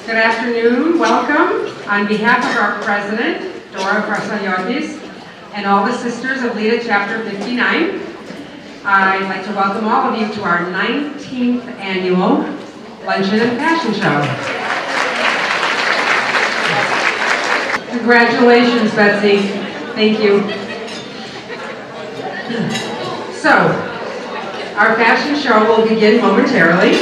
Good afternoon, welcome. On behalf of our president, Dora Krasanyotis, and all the sisters of Leda Chapter 59, I'd like to welcome all of you to our 19th annual Luncheon and Fashion Show. Congratulations, Betsy. Thank you. So, our fashion show will begin momentarily.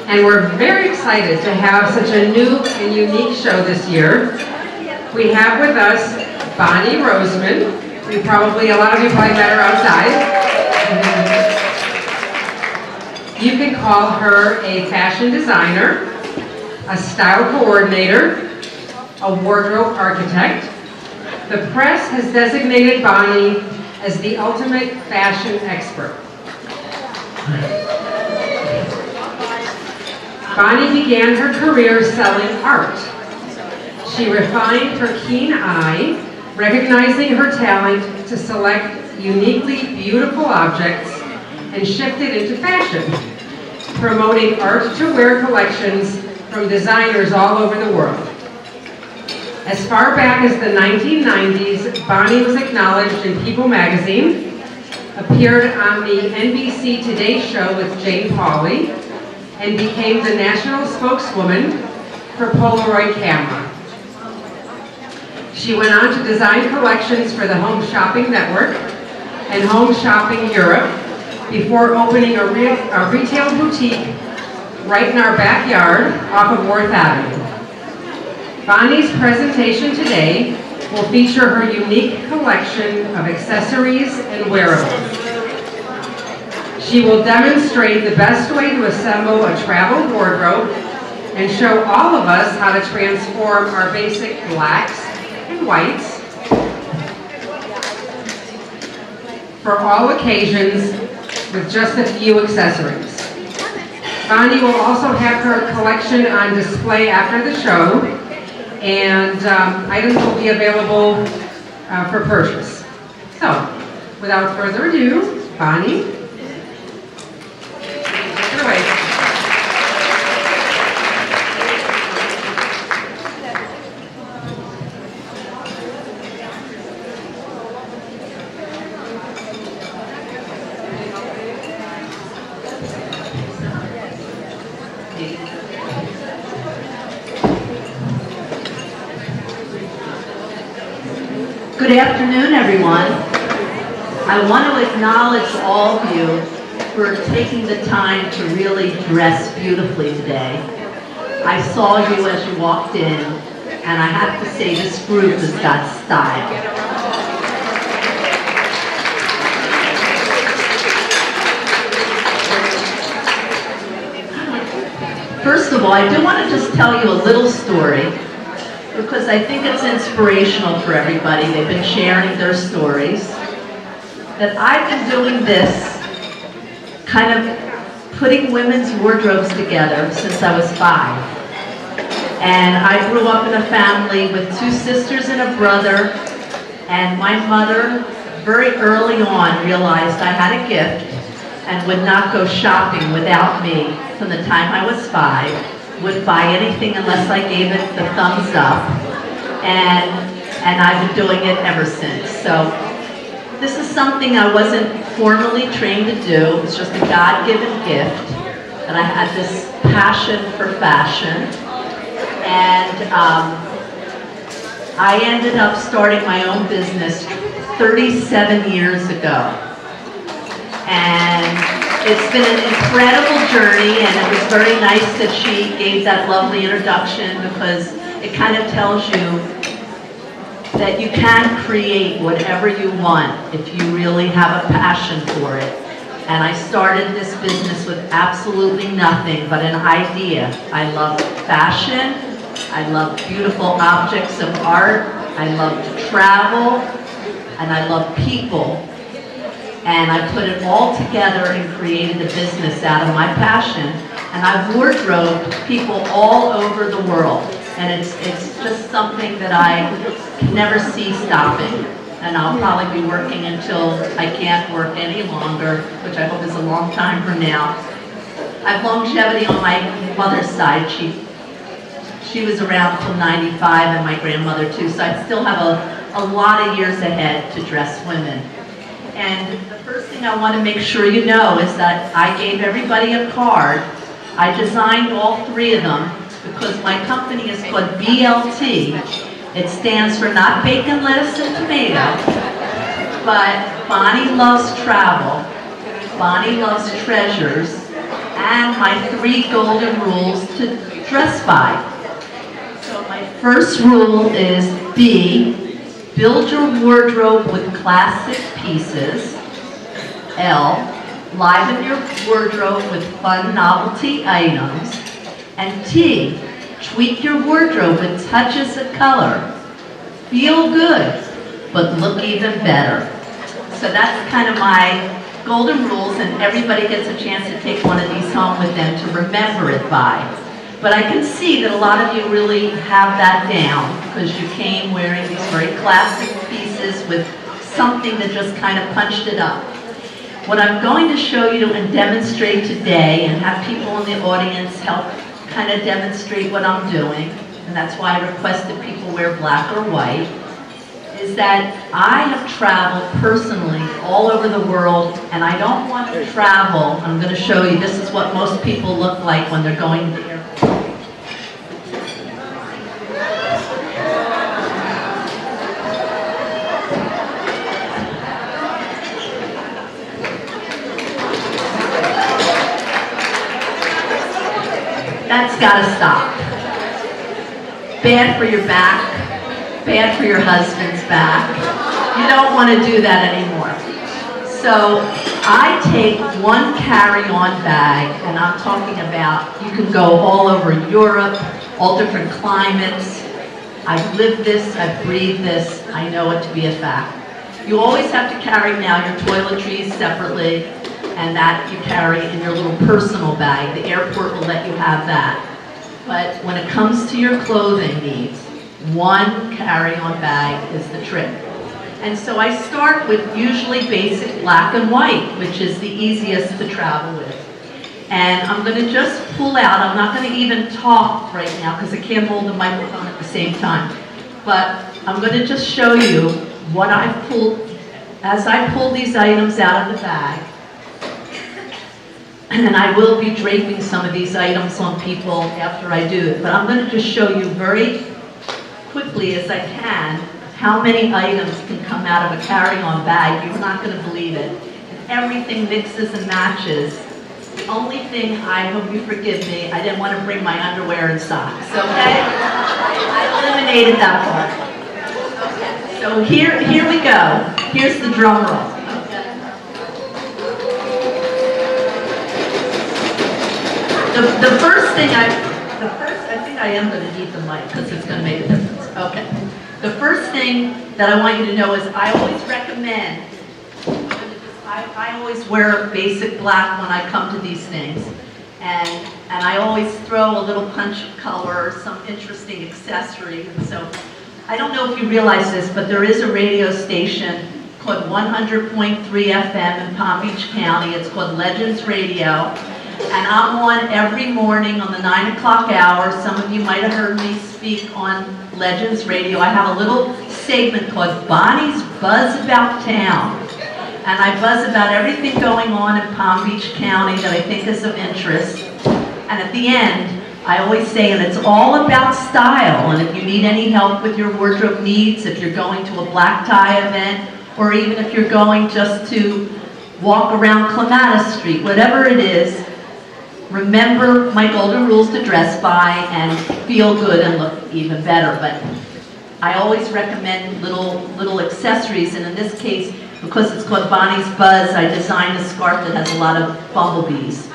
And we're very excited to have such a new and unique show this year. We have with us Bonnie Roseman. A lot of you probably met her outside. You can call her a fashion designer, a style coordinator, a wardrobe architect. The press has designated Bonnie as the ultimate fashion expert. Bonnie began her career selling art. She refined her keen eye, recognizing her talent to select uniquely beautiful objects and shift it into fashion, promoting art-to-wear collections from designers all over the world. As far back as the 1990s, Bonnie was acknowledged in People magazine, appeared on the NBC Today show with Jane Pauley, and became the national spokeswoman for Polaroid camera. She went on to design collections for the Home Shopping Network and Home Shopping Europe before opening a retail boutique right in our backyard off of Worth Avenue. Bonnie's presentation today will feature her unique collection of accessories and wearables. She will demonstrate the best way to assemble a travel wardrobe and show all of us how to transform our basic blacks and whites for all occasions with just a few accessories. Bonnie will also have her collection on display after the show, and items will be available for purchase. So, without further ado, Bonnie. Good afternoon, everyone. I want to acknowledge all of you for taking the time to really dress beautifully today. I saw you as you walked in, and I have to say this group has got style. First of all, I do want to just tell you a little story, because I think it's inspirational for everybody. They've been sharing their stories. That I've been doing this, kind of putting women's wardrobes together since I was 5. And I grew up in a family with 2 sisters and a brother, and my mother very early on realized I had a gift and would not go shopping without me from the time I was 5. Would buy anything unless I gave it the thumbs up, and I've been doing it ever since. So this is something I wasn't formally trained to do. It was just a God-given gift, and I had this passion for fashion, and I ended up starting my own business 37 years ago, and it's been an incredible journey, and it was very nice that she gave that lovely introduction, because it kind of tells you that you can create whatever you want if you really have a passion for it. And I started this business with absolutely nothing but an idea. I love fashion, I love beautiful objects of art, I love to travel, and I love people. And I put it all together and created a business out of my passion. And I've wardrobed people all over the world. And it's just something that I can never see stopping. And I'll probably be working until I can't work any longer, which I hope is a long time from now. I have longevity on my mother's side. She was around till 95, and my grandmother too, so I still have a lot of years ahead to dress women. And the first thing I want to make sure you know is that I gave everybody a card. I designed all three of them because my company is called BLT. It stands for not bacon, lettuce, and tomato, but Bonnie Loves Travel, Bonnie Loves Treasures, and my 3 golden rules to dress by. So my first rule is B, build your wardrobe with classic pieces. L, liven your wardrobe with fun novelty items. And T, tweak your wardrobe with touches of color. Feel good, but look even better. So that's kind of my golden rules, and everybody gets a chance to take one of these home with them to remember it by. But I can see that a lot of you really have that down because you came wearing these very classic pieces with something that just kind of punched it up. What I'm going to show you and demonstrate today, and have people in the audience help kind of demonstrate what I'm doing, and that's why I requested people wear black or white, is that I have traveled personally all over the world, and I don't want to travel. I'm going to show you, this is what most people look like when they're going to the airport. That's got to stop. Bad for your back, bad for your husband's back. You don't want to do that anymore. So I take one carry-on bag, and I'm talking about, you can go all over Europe, all different climates. I've lived this, I've breathed this, I know it to be a fact. You always have to carry now your toiletries separately, and that you carry in your little personal bag. The airport will let you have that. But when it comes to your clothing needs, one carry-on bag is the trick. And so I start with usually basic black and white, which is the easiest to travel with. And I'm going to just pull out, I'm not going to even talk right now because I can't hold the microphone at the same time. But I'm going to just show you what I've pulled as I pull these items out of the bag. And I will be draping some of these items on people after I do it. But I'm going to just show you very quickly as I can how many items can come out of a carry-on bag. You're not going to believe it. And everything mixes and matches. The only thing, I hope you forgive me, I didn't want to bring my underwear and socks, okay? I eliminated that part. Okay. So here we go. Here's the drum roll. The first thing I think I am going to need the mic because it's going to make a difference. Okay. The first thing that I want you to know is I always recommend, I always wear basic black when I come to these things. And I always throw a little punch of color or some interesting accessory. And so I don't know if you realize this, but there is a radio station called 100.3 FM in Palm Beach County. It's called Legends Radio. And I'm on every morning on the 9 o'clock hour. Some of you might have heard me speak on Legends Radio. I have a little segment called Bonnie's Buzz About Town. And I buzz about everything going on in Palm Beach County that I think is of interest. And at the end, I always say, and it's all about style. And if you need any help with your wardrobe needs, if you're going to a black tie event, or even if you're going just to walk around Clematis Street, whatever it is, remember my golden rules to dress by and feel good and look even better. But I always recommend little accessories, and in this case, because it's called Bonnie's Buzz, I designed a scarf that has a lot of bumblebees.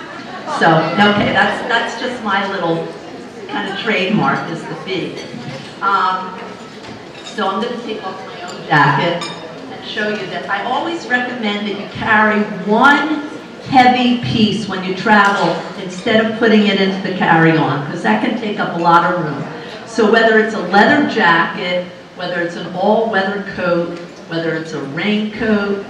So, okay, that's just my little kind of trademark, is the bee. So I'm going to take off my own jacket and show you that I always recommend that you carry one heavy piece when you travel instead of putting it into the carry-on, because that can take up a lot of room. So whether it's a leather jacket, whether it's an all-weather coat, whether it's a raincoat,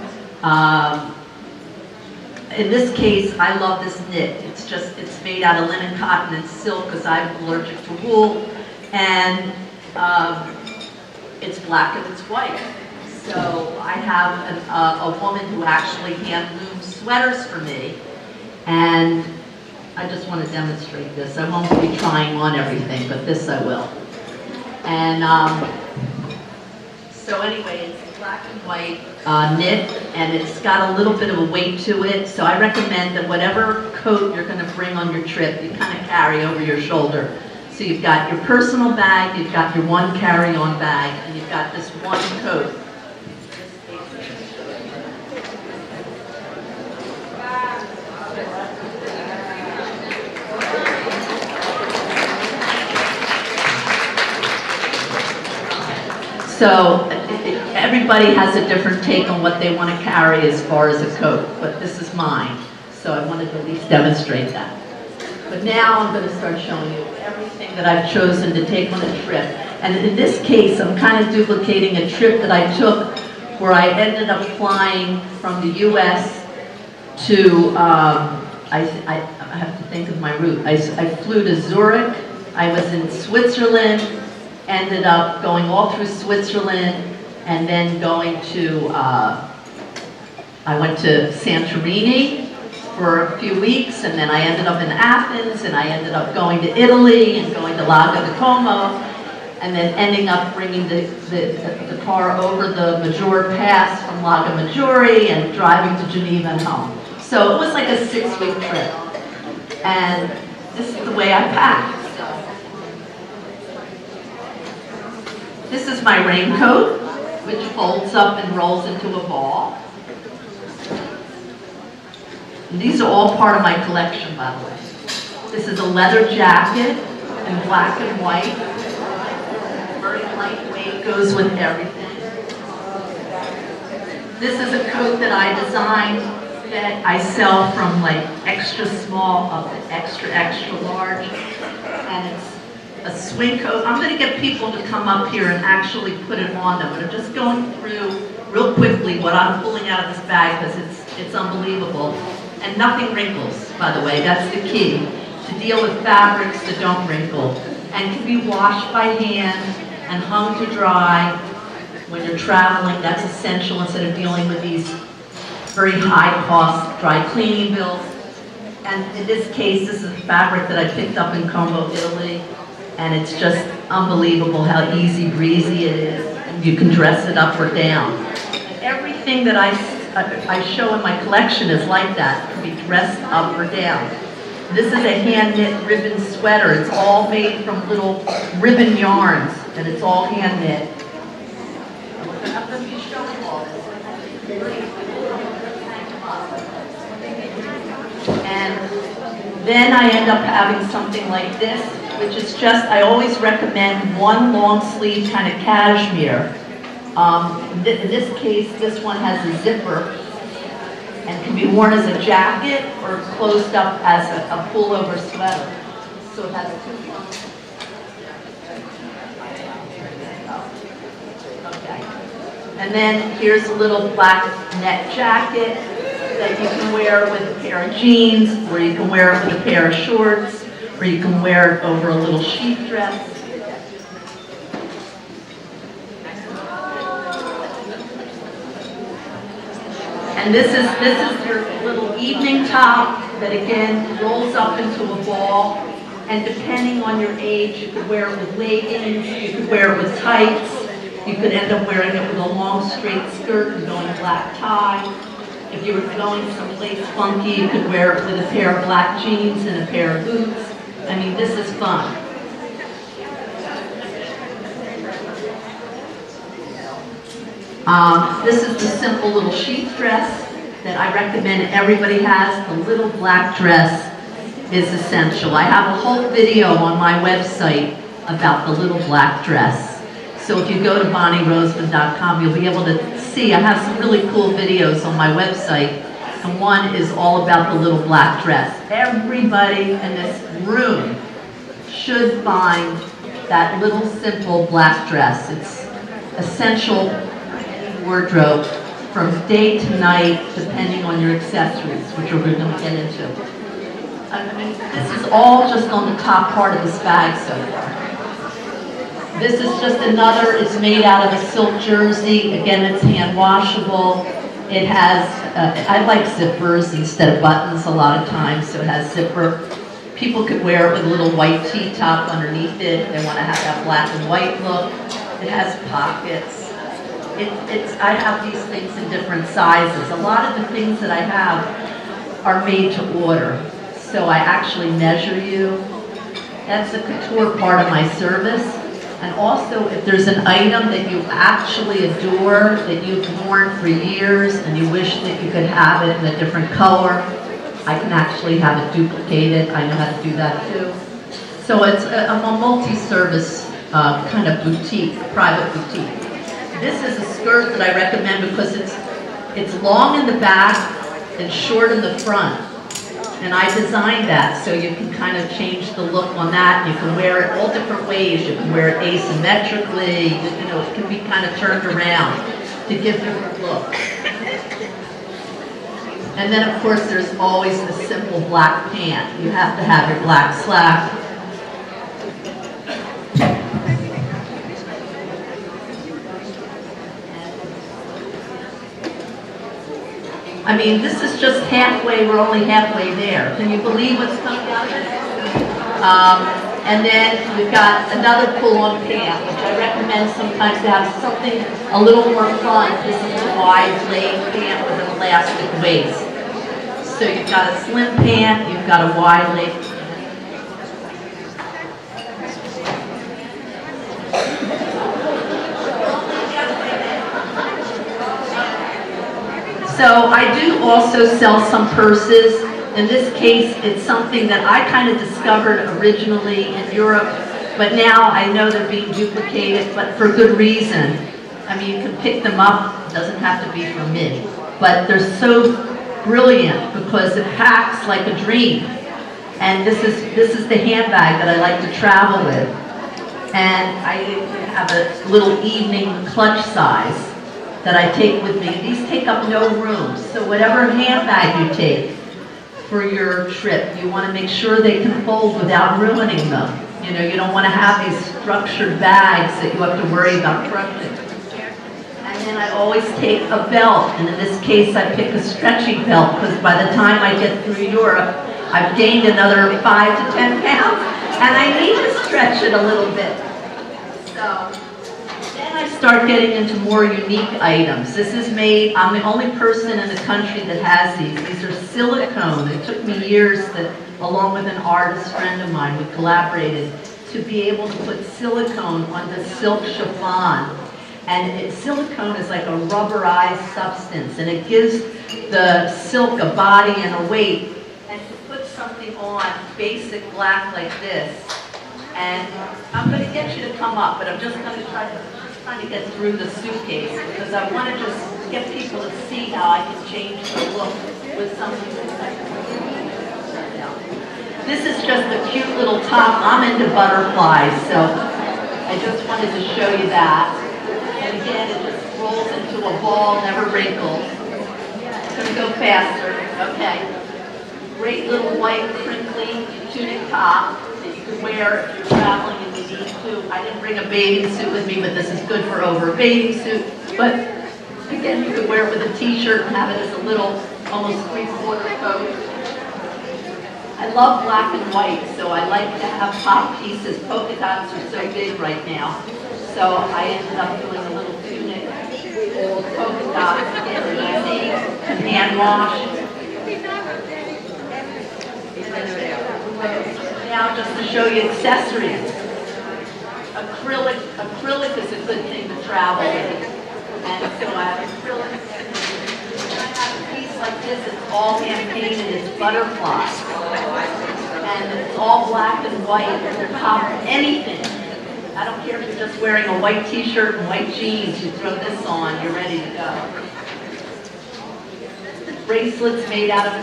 in this case, I love this knit. It's made out of linen, cotton, and silk because I'm allergic to wool. And it's black and it's white. So I have a woman who actually hand looms sweaters for me. And I just want to demonstrate this. I won't be trying on everything, but this I will. And so anyway, it's black and white knit, and it's got a little bit of a weight to it. So I recommend that whatever coat you're going to bring on your trip, you kind of carry over your shoulder. So you've got your personal bag, you've got your one carry-on bag, and you've got this one coat. So everybody has a different take on what they want to carry as far as a coat, but this is mine. So I wanted to at least demonstrate that. But now I'm going to start showing you everything that I've chosen to take on a trip. And in this case, I'm kind of duplicating a trip that I took where I ended up flying from the U.S. to, I have to think of my route. I flew to Zurich, I was in Switzerland, ended up going all through Switzerland, and then going to, I went to Santorini for a few weeks, and then I ended up in Athens, and I ended up going to Italy and going to Lago di Como, and then ending up bringing the car over the Maggiore Pass from Lago Maggiore and driving to Geneva and home. So it was like a 6-week trip, and this is the way I packed. This is my raincoat, which folds up and rolls into a ball. And these are all part of my collection, by the way. This is a leather jacket in black and white. Very lightweight, goes with everything. This is a coat that I designed that I sell from like extra small up to extra, extra large. And it's a swing coat. I'm going to get people to come up here and actually put it on them, but I'm just going through real quickly what I'm pulling out of this bag because it's unbelievable. And nothing wrinkles, by the way. That's the key, to deal with fabrics that don't wrinkle and can be washed by hand and hung to dry when you're traveling. That's essential instead of dealing with these very high-cost dry cleaning bills. And in this case, this is a fabric that I picked up in Como, Italy. And it's just unbelievable how easy breezy it is. And you can dress it up or down. And everything that I show in my collection is like that. It can be dressed up or down. This is a hand knit ribbon sweater. It's all made from little ribbon yarns, and it's all hand knit. I'm going to be showing all this. And then I end up having something like this, which is just, I always recommend one long sleeve kind of cashmere. In this case, this one has a zipper and can be worn as a jacket or closed up as a pullover sweater. So it has two parts. Okay. And then here's a little black net jacket that you can wear with a pair of jeans, or you can wear it with a pair of shorts, or you can wear it over a little sheath dress. And this is your little evening top that again rolls up into a ball. And depending on your age, you could wear it with leggings, you could wear it with tights, you could end up wearing it with a long straight skirt and going black tie. If you were going someplace funky, you could wear it with a pair of black jeans and a pair of boots. I mean, this is fun. This is the simple little sheath dress that I recommend everybody has. The little black dress is essential. I have a whole video on my website about the little black dress. So if you go to BonnieRoseman.com, you'll be able to see, I have some really cool videos on my website, and one is all about the little black dress. Everybody in this room should find that little simple black dress. It's essential wardrobe. from day to night, depending on your accessories, which we're going to get into. I mean, this is all just on the top part of this bag so far. This is just another, it's made out of a silk jersey. Again, it's hand washable. It has, I like zippers instead of buttons a lot of times, so it has zipper. People could wear it with a little white T-top underneath it if they want to have that black and white look. It has pockets. I have these things in different sizes. A lot of the things that I have are made to order. So I actually measure you. That's the couture part of my service. And also, if there's an item that you actually adore, that you've worn for years, and you wish that you could have it in a different color, I can actually have it duplicated. I know how to do that too. So it's a multi-service kind of boutique, private boutique. This is a skirt that I recommend because it's long in the back and short in the front. And I designed that so you can kind of change the look on that. You can wear it all different ways. You can wear it asymmetrically. You know, it can be kind of turned around to give different looks. And then, of course, there's always the simple black pant. You have to have your black slack. I mean, this is just halfway, we're only halfway there. Can you believe what's coming out of it? And then we've got another pull-on pant, which I recommend sometimes to have something a little more fun. This is a wide leg pant with an elastic waist. So you've got a slim pant, you've got a wide leg. So I do also sell some purses. In this case, it's something that I kind of discovered originally in Europe, but now I know they're being duplicated, but for good reason. I mean, you can pick them up, it doesn't have to be from me, but they're so brilliant because it packs like a dream. And this is the handbag that I like to travel with. And I have a little evening clutch size that I take with me. These take up no room, so whatever handbag you take for your trip, you want to make sure they can fold without ruining them. You know, you don't want to have these structured bags that you have to worry about crushing. And then I always take a belt, and in this case I pick a stretchy belt because by the time I get through Europe, I've gained another 5 to 10 pounds, and I need to stretch it a little bit. So I start getting into more unique items. This is made, I'm the only person in the country that has these. These are silicone. It took me years that, along with an artist friend of mine, we collaborated to be able to put silicone on the silk chiffon. And silicone is like a rubberized substance, and it gives the silk a body and a weight. And to put something on basic black like this, and I'm going to get you to come up, but I'm just going to trying to get through the suitcase because I want to just get people to see how I can change the look with something like this. Is just a cute little top. I'm into butterflies, so I just wanted to show you that. And again, it just rolls into a ball, never wrinkles. It's going to go faster. Okay. Great little white crinkly tunic top that you can wear if you're traveling and you need to. I didn't bring a bathing suit with me, but this is good for over a bathing suit. But again, you could wear it with a t-shirt and have it as a little, almost three-quarter coat. I love black and white, so I like to have pop pieces. Polka dots are so big right now. So I ended up doing a little tunic, all polka dots, again, easy, and hand wash. Now just to show you accessories. Acrylic is a good thing to travel with. And so I have acrylic. I have a piece like this, it's all hand painted, it's butterflies. And it's all black and white, and they're top anything. I don't care if you're just wearing a white t-shirt and white jeans, you throw this on, you're ready to go. Bracelets made out of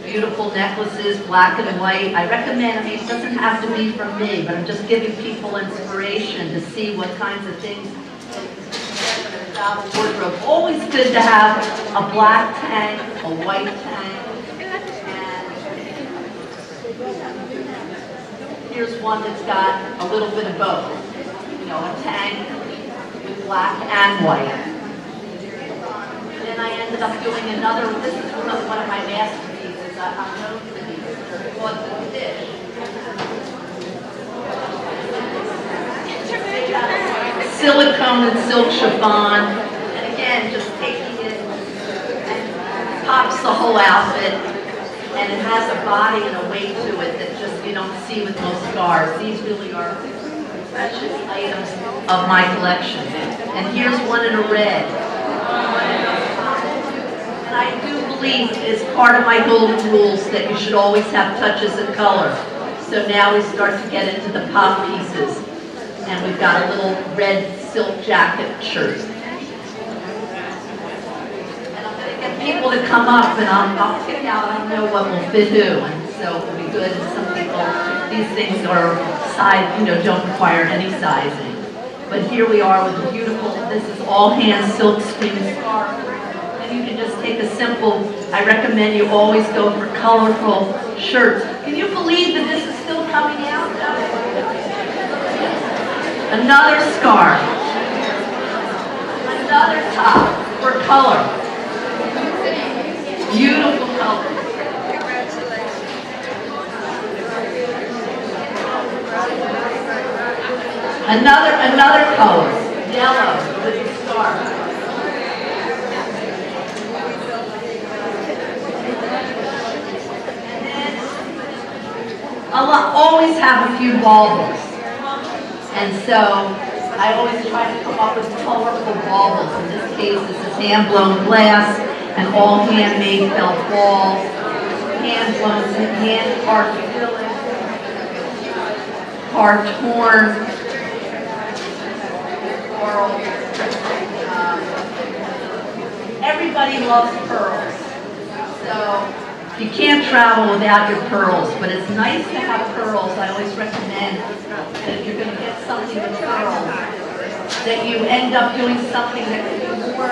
beautiful necklaces, black and white. I recommend, I mean, it doesn't have to be from me, but I'm just giving people inspiration to see what kinds of things that travel wardrobe. Always good to have a black tank, a white tank, and here's one that's got a little bit of both. You know, a tank with black and white. Then I ended up doing another, this is one of my masterpieces. I'm known for these. They're called the fish. Silicone and silk chiffon, and again, just taking it and pops the whole outfit, and it has a body and a weight to it that just you don't see with most scarves. These really are precious items of my collection. And here's one in a red. And I do believe it's part of my golden rules that you should always have touches of color. So now we start to get into the pop pieces. And we've got a little red silk jacket shirt. And I'm going to get people to come up and I'll pick out, I know what will fit who. And so it will be good. And some people, these things are don't require any sizing. But here we are with a beautiful, this is all hand silk screen scarf. And you can just take a simple, I recommend you always go for colorful shirts. Can you believe that this is still coming out? Another scarf, another top for color, beautiful color. Another color, yellow with the scarf. And then I'll always have a few baubles. And so I always try to come up with colorful baubles. In this case, this is hand-blown glass and all handmade felt balls, hand-blown, hand-carved acrylic, carved horn, coral. Everybody loves pearls. So you can't travel without your pearls, but it's nice to have pearls. I always recommend that if you're going to get something with pearls, that you end up doing something that can be more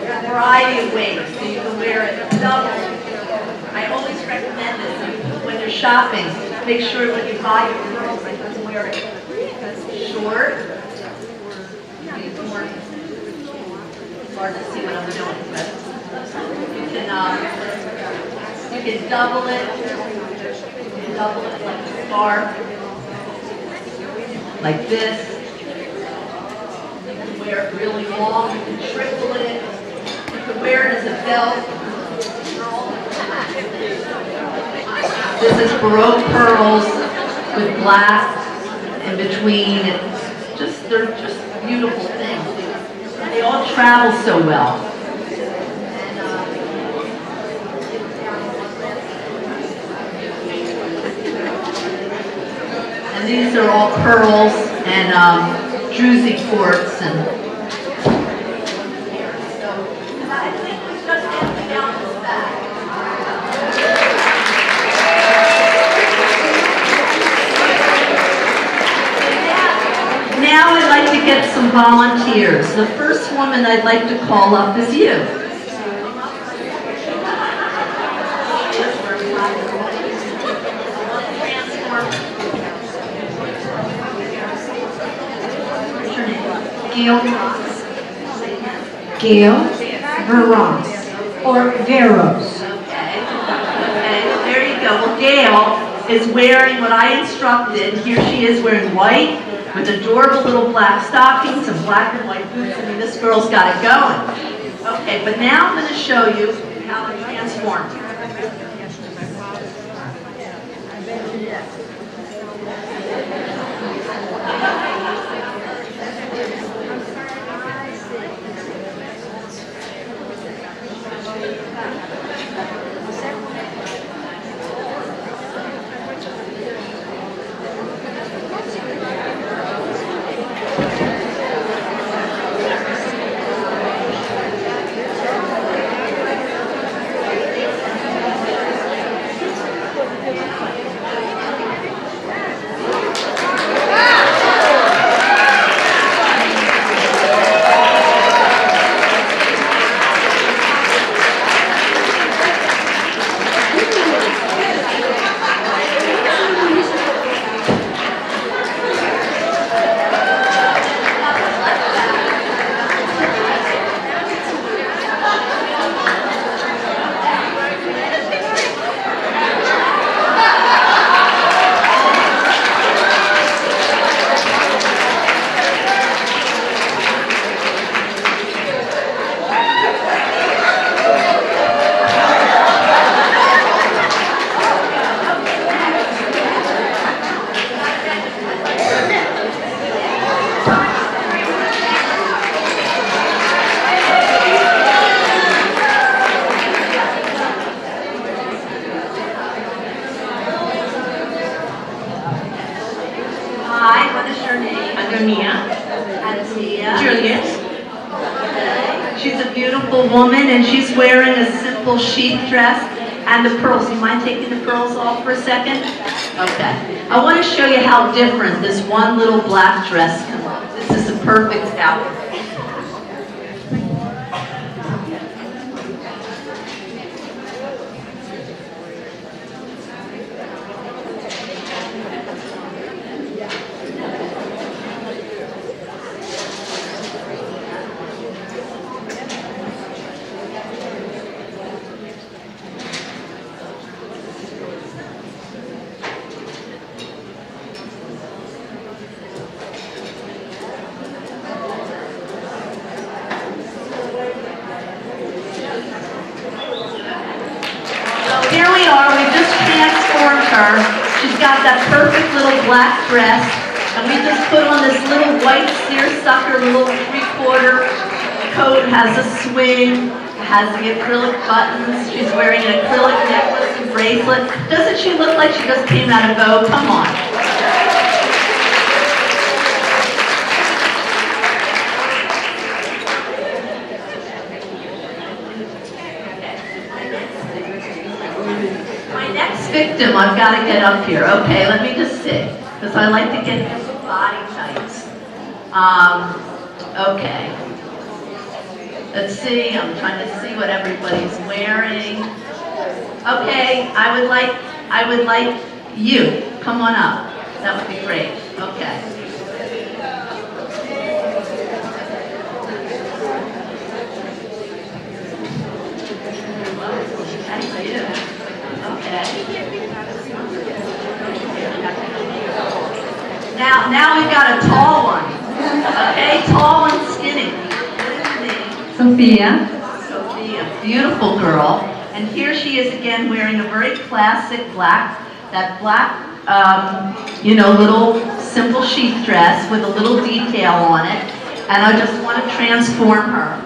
a variety of ways. So you can wear it double. I always recommend this when you're shopping. Make sure when you buy your pearls that you can wear it short. It's hard to see what I'm doing, but you can double it. You can double it like a scarf, like this. You can wear it really long. You can triple it. You can wear it as a belt. This is Baroque pearls with black in between. They're just beautiful things. They all travel so well. And these are all pearls and druzy quartz and. I think we just empty out this bag. Now I'd like to get some volunteers. The first woman I'd like to call up is you. What's your name? Gail Veros or Veros. Okay, there you go. Well, Gail is wearing what I instructed. Here she is wearing white with adorable little black stockings and black and white boots. I mean, this girl's got it going. Okay, but now I'm going to show you how to transform. Sophia. Juliet. She's a beautiful woman, and she's wearing a simple sheath dress and the pearls. You mind taking the pearls off for a second? Okay. I want to show you how different this one little black dress can look. This is a perfect outfit. Here we are, we've just transformed her. She's got that perfect little black dress, and we just put on this little white seersucker little three-quarter coat, has a swing, has the acrylic buttons. She's wearing an acrylic necklace and bracelet. Doesn't she look like she just came out of Vogue? Come on. Victim, I've got to get up here. Okay, let me just sit, because I like to get this body tight. Okay. Let's see, I'm trying to see what everybody's wearing. Okay, I would like you. Come on up. That would be great. Okay. Thank you. Okay. Now we've got a tall one. Okay, tall and skinny. Sophia. Sophia, beautiful girl. And here she is again wearing a very classic black, little simple sheath dress with a little detail on it. And I just want to transform her.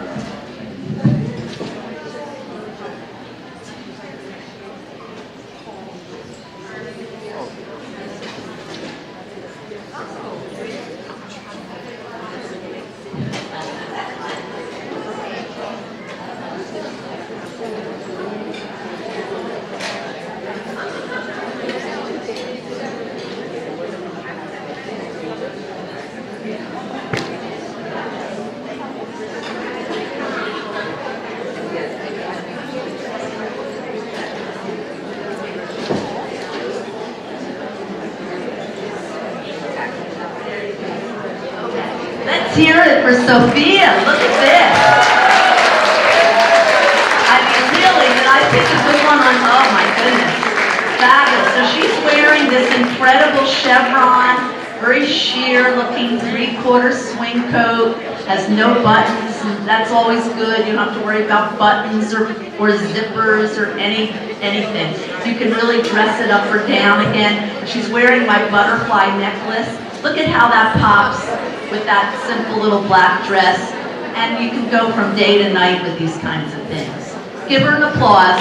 Let's hear it for Sophia. Look at this. I mean, really, did I pick a good one on? Oh my goodness. Fabulous. So she's wearing this incredible chevron, very sheer looking three-quarter swing coat, has no buttons, and that's always good. You don't have to worry about buttons or zippers or anything. You can really dress it up or down again. She's wearing my butterfly necklace. Look at how that pops with that simple little black dress, and you can go from day to night with these kinds of things. Give her an applause.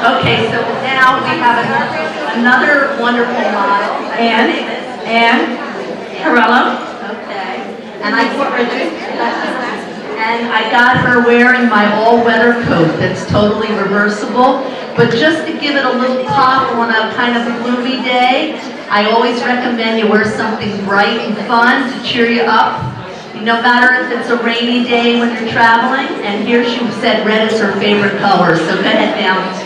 Okay, so now we have another wonderful model. Anne Carello. Okay. And And I got her wearing my all-weather coat that's totally reversible. But just to give it a little pop on a kind of gloomy day, I always recommend you wear something bright and fun to cheer you up. No matter if it's a rainy day when you're traveling. And here she said red is her favorite color, so go ahead down.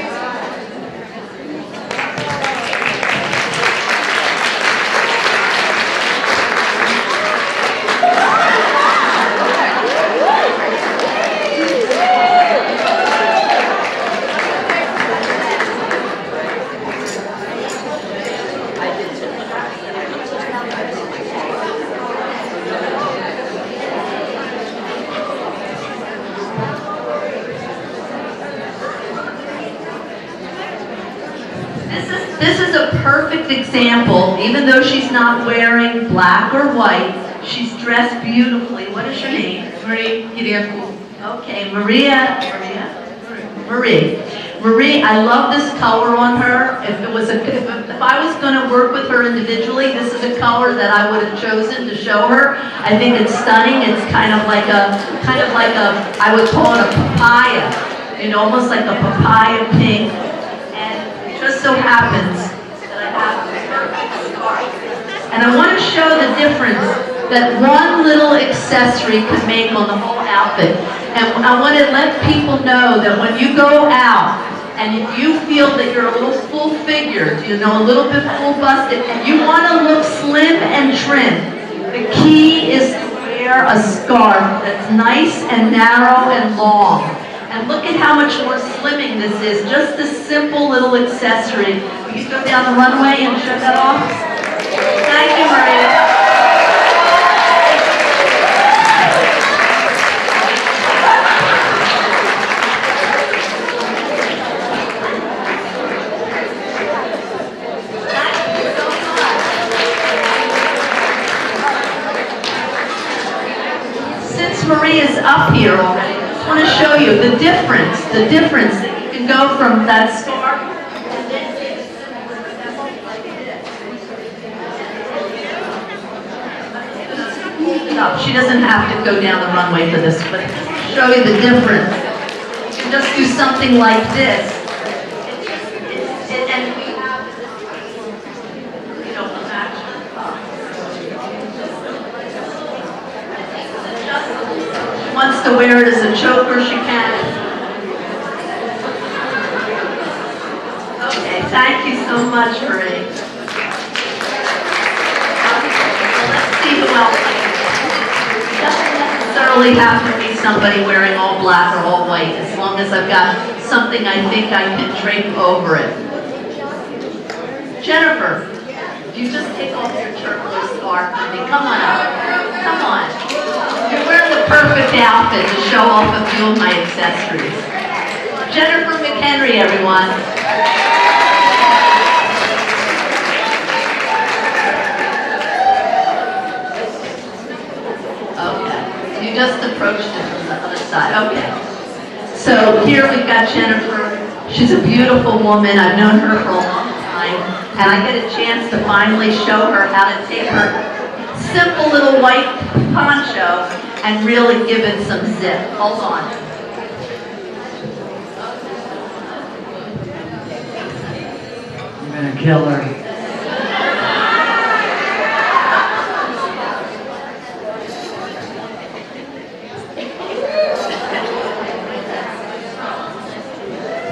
This is a perfect example. Even though she's not wearing black or white, she's dressed beautifully. What is your name? Marie. Okay, Marie. Marie, I love this color on her. If I was going to work with her individually, this is a color that I would have chosen to show her. I think it's stunning. It's kind of like a, I would call it a papaya, almost like a papaya pink. Just so happens that I have this perfect scarf. And I want to show the difference that one little accessory can make on the whole outfit. And I want to let people know that when you go out and if you feel that you're a little full-figured, a little bit full-busted, and you want to look slim and trim, the key is to wear a scarf that's nice and narrow and long. And look at how much more slimming this is. Just a simple little accessory. Will you go down the runway and show that off? Thank you, Maria. Since Maria's up here already, I want to show you the difference that you can go from that scarf and then take a simple example like this. Hold it up. She doesn't have to go down the runway for this, but I'll show you the difference. You can just do something like this. And we have match the top. Wants to wear it as a choker, she can. Okay, thank you so much, Marie. Let's see who else. It doesn't necessarily have to be somebody wearing all black or all white, as long as I've got something I think I can drape over it. Jennifer, you just take off your turquoise scarf for me. Come on up. Come on. You're wearing the perfect outfit to show off a few of my accessories. Jennifer McHenry, everyone. Okay. You just approached it from the other side. Okay. So here we've got Jennifer. She's a beautiful woman. I've known her for a long time. And I get a chance to finally show her how to take her simple little white poncho and really give it some zip. Hold on. I'm gonna kill her.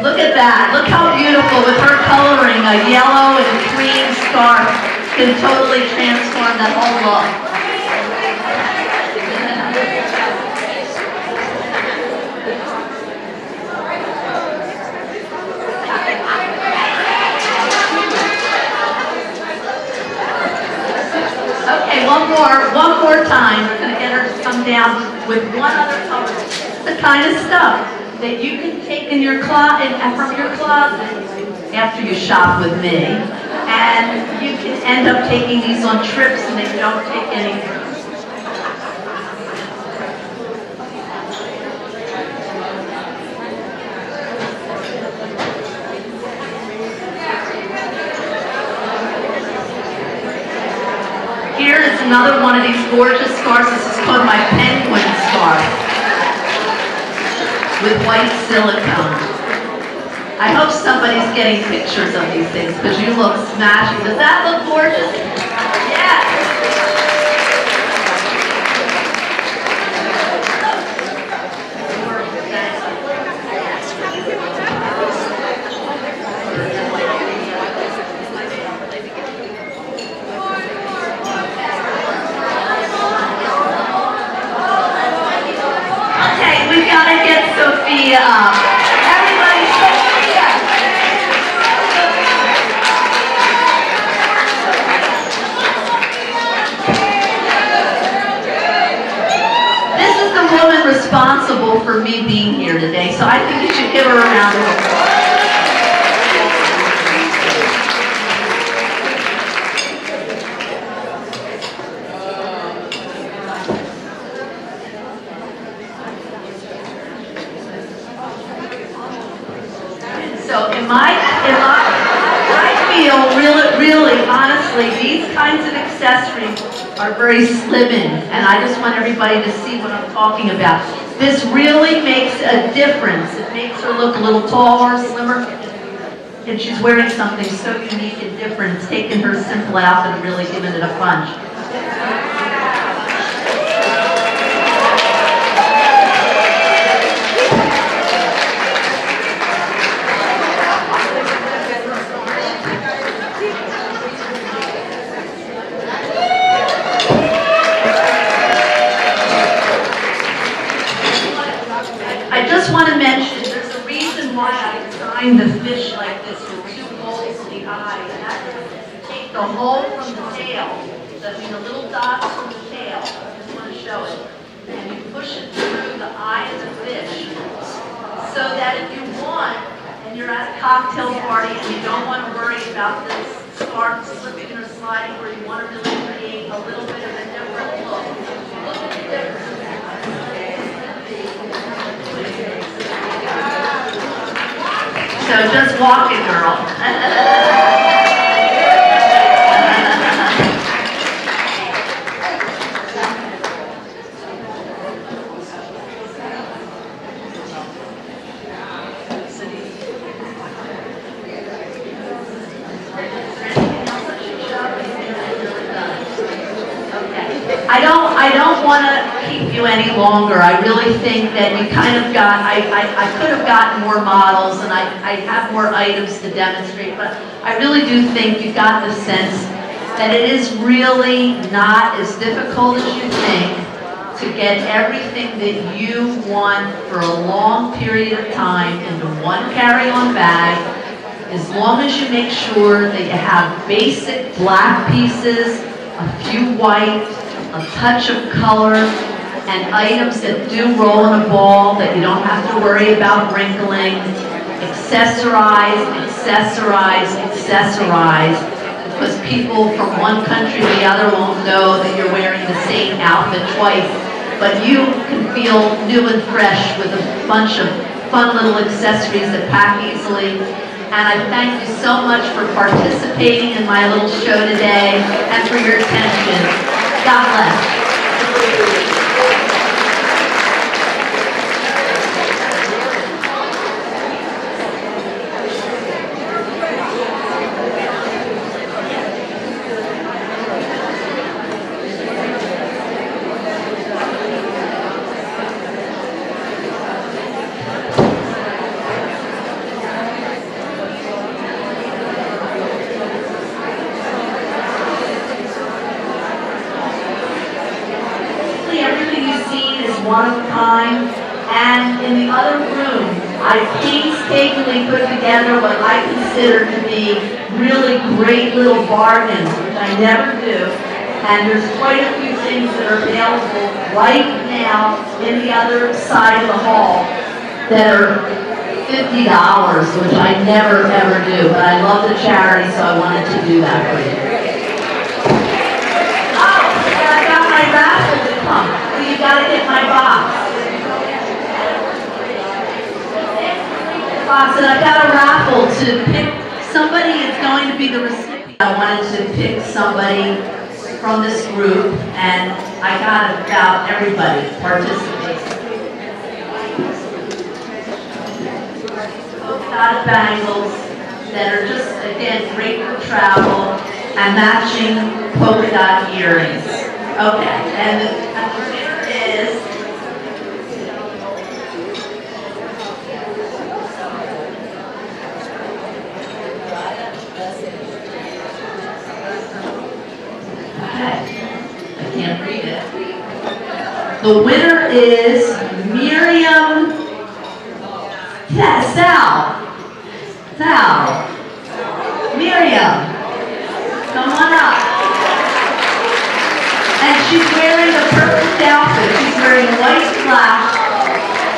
Look at that. Look how beautiful with her coloring. A yellow and cream scarf can totally transform that whole look. Okay, one more time. We're going to get her to come down with one other color. The kind of stuff that you can take in your closet, from your closet after you shop with me, and you can end up taking these on trips and they don't take any room. Here is another one of these gorgeous scarves. This is called my penguin scarf. with white silicone. I hope somebody's getting pictures of these things because you look smashing. Does that look gorgeous? Yes. Okay, we've got to get Sophia up. Everybody, Sophia! This is the woman responsible for me being here today, so I think you should give her a round of applause. So I feel really, honestly, these kinds of accessories are very slimming, and I just want everybody to see what I'm talking about. This really makes a difference. It makes her look a little taller, slimmer, and she's wearing something so unique and different. It's taken her simple outfit and really given it a punch. I just want to mention, there's a reason why I designed the fish like this with two holes in the eye. And that is, take the hole from the tail, the little dots from the tail, I just want to show it, and you push it through the eye of the fish, so that if you want, and you're at a cocktail party and you don't want to worry about this scarf slipping or sliding, where you want to really create a little bit of a different look. Look at the difference. So just walk it, girl. I don't want to keep you any longer. I really think that you kind of got, I could have gotten more models and I have more items to demonstrate, but I really do think you got the sense that it is really not as difficult as you think to get everything that you want for a long period of time into one carry-on bag, as long as you make sure that you have basic black pieces, a few white, a touch of color, and items that do roll in a ball that you don't have to worry about wrinkling. Accessorize, accessorize, accessorize, because people from one country to the other won't know that you're wearing the same outfit twice, but you can feel new and fresh with a bunch of fun little accessories that pack easily. And I thank you so much for participating in my little show today and for your attention. God bless. One of a kind, and in the other room, I painstakingly put together what I consider to be really great little bargains, which I never do, and there's quite a few things that are available right now in the other side of the hall that are $50, which I never ever do, but I love the charity, so I wanted to do that for you. Oh, and I got my raffle to come. You gotta get my box. And I've got a raffle to pick. Somebody is going to be the recipient. I wanted to pick somebody from this group, and I got about everybody participating. polka dot bangles that are just, again, great for travel, and matching polka dot earrings. Okay, and the winner is I can't read it. The winner is Miriam Sal. Miriam, come on up. And she's wearing the perfect outfit. She's wearing white and black.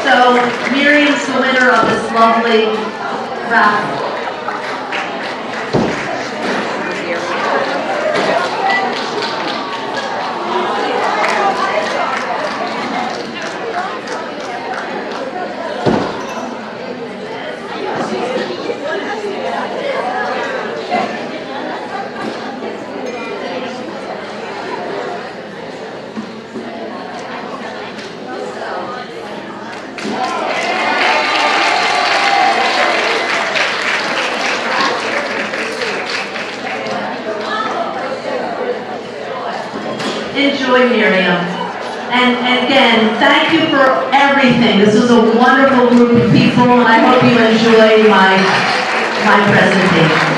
So Miriam's the winner of this lovely raffle. Enjoy, Miriam. And again, thank you for everything. This was a wonderful group of people, and I hope you enjoyed my presentation.